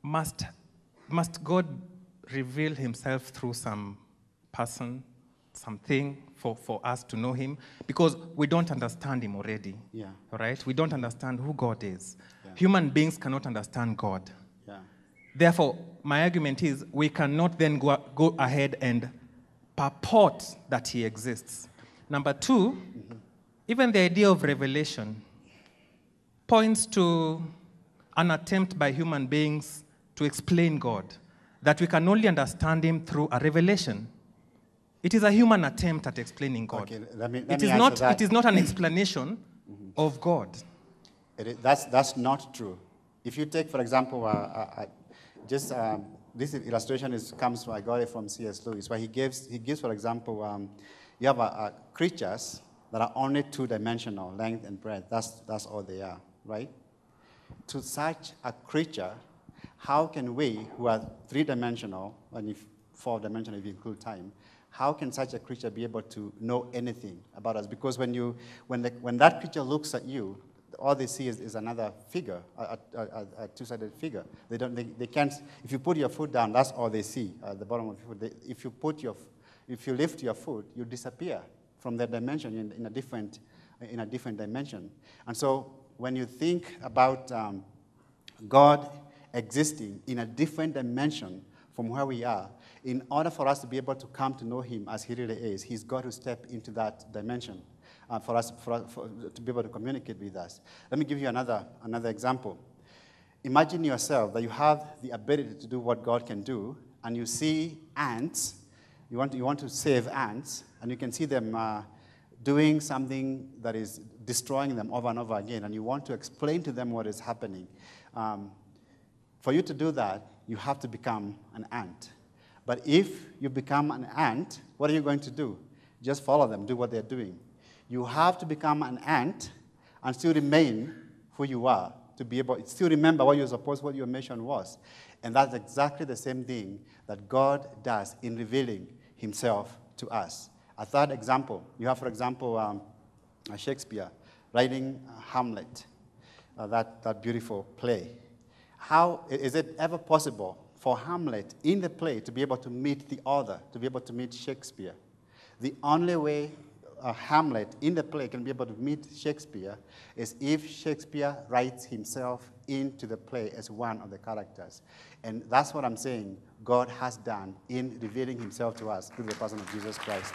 must God reveal himself through some person, something for us to know him? Because we don't understand him already. Yeah. Right? We don't understand who God is. Yeah. Human beings cannot understand God. Yeah. Therefore, my argument is we cannot then go ahead and purport that he exists. Number two, even the idea of revelation points to an attempt by human beings to explain God, that we can only understand him through a revelation. It is a human attempt at explaining God. Okay, let me It is answer that. It is not an explanation of God. That's not true. If you take, for example, this illustration I got it from C.S. Lewis, where he gives, for example, you have creatures that are only two-dimensional, length and breadth. That's all they are, right? To such a creature, how can we, who are three-dimensional, and four-dimensional if you include time, how can such a creature be able to know anything about us? Because when that creature looks at you, all they see is another figure, a two-sided figure. They can't. If you put your foot down, that's all they see at the bottom of your foot. If you lift your foot, you disappear from that dimension in a different dimension. And so when you think about God existing in a different dimension from where we are, in order for us to be able to come to know him as he really is, he's got to step into that dimension for us to be able to communicate with us. Let me give you another example. Imagine yourself that you have the ability to do what God can do, and you see ants. You want to save ants, and you can see them doing something that is destroying them over and over again, and you want to explain to them what is happening. For you to do that, you have to become an ant. But if you become an ant, what are you going to do? Just follow them, do what they're doing. You have to become an ant and still remain who you are, to be able to still remember what your mission was. And that's exactly the same thing that God does in revealing himself to us. A third example, you have, for example, Shakespeare writing Hamlet, that beautiful play. How is it ever possible for Hamlet in the play to be able to meet the author, to be able to meet Shakespeare? The only way Hamlet in the play can be able to meet Shakespeare is if Shakespeare writes himself into the play as one of the characters. And that's what I'm saying God has done in revealing himself to us through the person of Jesus Christ.